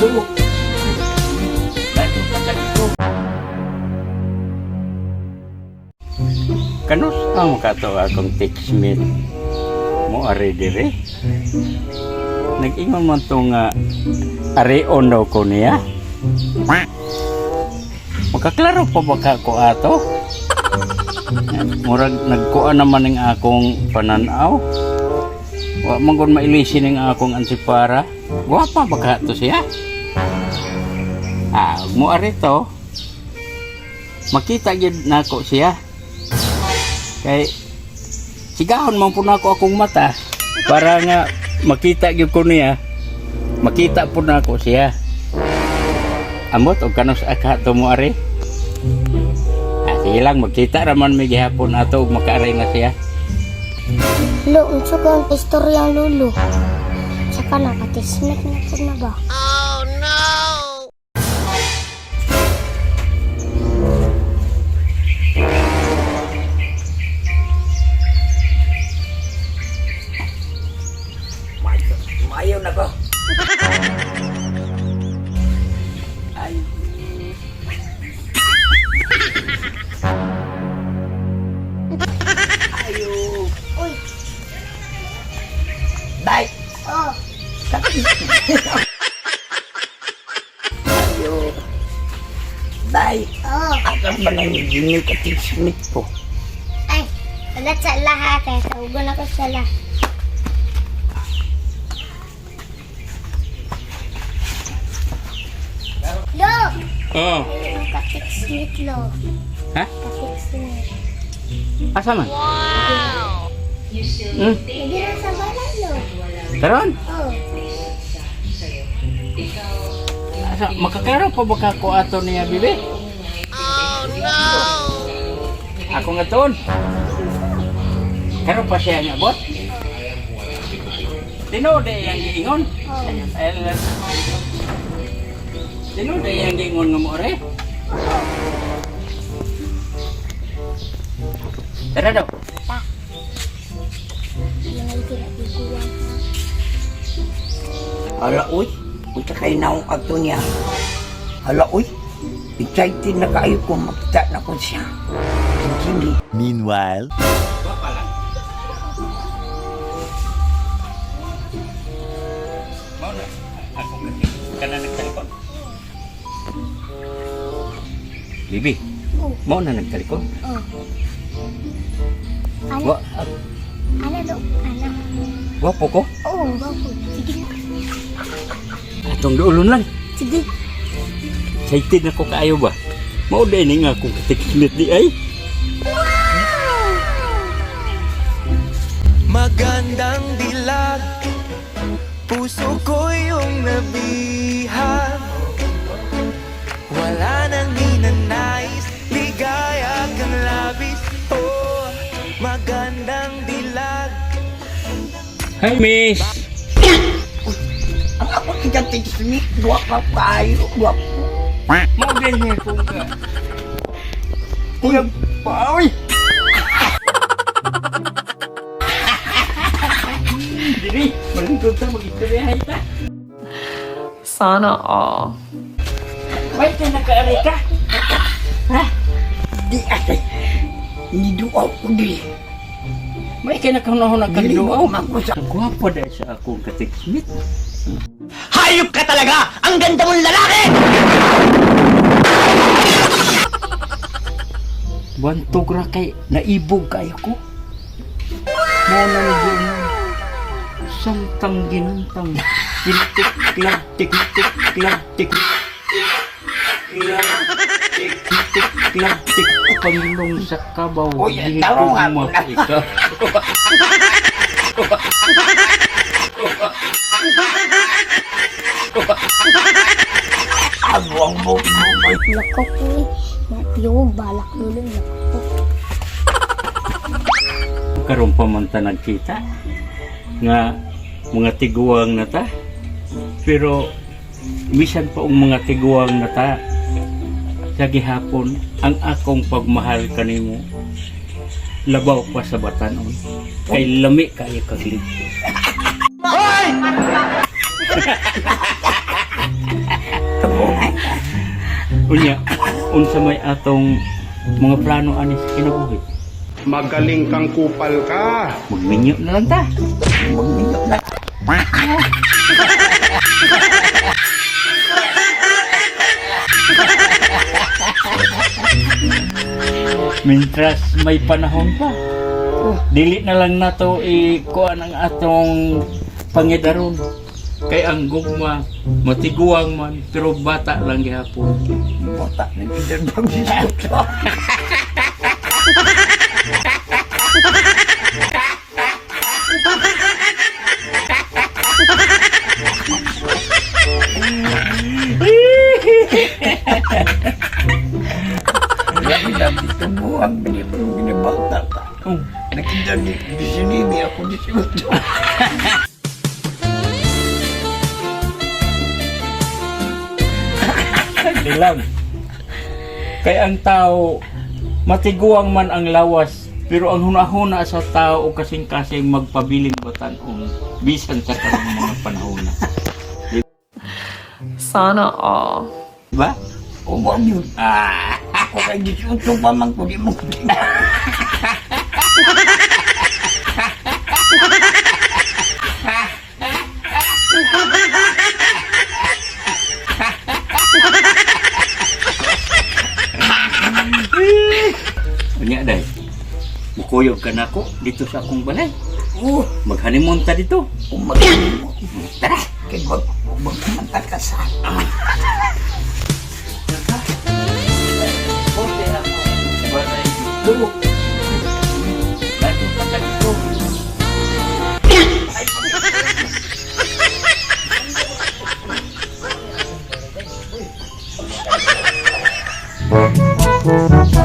dito. Kanus ang kato akong text-mate mo ari dire. Nag-ingon man to nga areon daw ko niya. Makaklaro pa ba ka ko ato? Murag nagkuha naman ng akong pananaw. Wa man gud mailisin ng akong antipara. Guwapa ba ka to siya? Mo ari to. Makita gyud nako siya. Kay sigahon man po nako akong mata para nga makita gyud ko niya. Makita po nako siya. Amot og kanus aka to mo ari. Sige lang magkita raman may gihapon ato ug makaaray na siya. Lo, unsa ka ang istorya lolo? Saka nakatismet na po na ba? Oh no! Mayo na ko. Ay. Ayo. Uy! Dai. Oh! Ayo. Dai. Oh! Akan ba nang gini ka tismit po? Ay! Ulat sa lahat eh. Saugon ako sa lahat. Lo! Oh. Ang ka-fix-meet, Lo. Ha? Ka-fix-meet. Asa man? Hindi na sa balay, Lo. Karon? Oh! Asa makakaro pa ba ka ko ato niya bibi? Oh, no! Ako nga ton. Karo pa siya nga bot? Tinode yang giingon. Tinode yang giingon nga mo re. Tara daw. Ta. Yan ang tinatiguan. Hala, uy. Punta kayo na akong ato niya. Hala, uy. Excited na kayo kung makita na ko siya. Hindi. Meanwhile, Mau na. Ako kana nagtalikod. Bibi, Oh! mau na nagtalikod. Oh! Ano? Wa Ano, Lo? Ano? wa po ko. Oo, bago. Sige na. Atong duulon lang. Sige. Excited na ko kaayo ba? Mao day ni nga akong katiklit di ay. magandang dilag, puso ko yung nabihag. Wala nang hinanais, ligaya kang labis. Oh, magandang dilag. Hi, miss. Ang ako tigatig smith. Dua pa kayo. Dua po. Mau day niya ko ka. Kuya, paoy. Diri, malingkod ta mag-istorya ta. Sana all. Wait ka nag-aaray ka. Ha? Di ate. Hindi dua ko di. May ka nakanahon Dili nagkanduaw. mo ako sa... Ang gwapo dahil sa akong katikmit. Hayop ka talaga! Ang ganda mong lalaki! Bantog ra kay naibog kayo ko. Mo na nagyan. Samtang ginantang. Tik klag tik tik klag tik. Tik tik klag tik panlong sa kabaw. Uy, Hindi taro ko nga mo na. mapika. Agwang mo. Lako ko eh. Yung balak lolo. Lako. Karon pa man ta nagkita nga mga tiguang na ta. Pero bisan pa ang mga tiguang na ta sa gihapon ang akong pagmahal kanimo labaw pa sa batanon kay lami kayo kaglig. Unya, unsa may atong mga plano ani sa kinabuhi. Magaling kang kupal ka. Magminyo na lang ta. Magminyo na. Mintras may panahon pa. Dili na lang nato ikuan ang atong pangidaron. Kay ang gugma matiguang man pero bata lang gihapon. Bota na gidan pag-discuto. Lagi tumbuhan, binibauta ka. Nakita ni Bisinimi ako disikuto. Dilam. Kay ang tao matiguang man ang lawas pero ang hunahuna sa tao kasing-kasing magpabiling batan-on bisan sa kanang mga panahon na. Sana all. Ba? O ba yun? Ako kay disikuto pa man ko di mo. Unya day. Mukuyog ka na ko dito sa akong balay. Oh, Mag-honeymoon ta dito. umagin mo. Tara, kay bag ka sa. Thank you.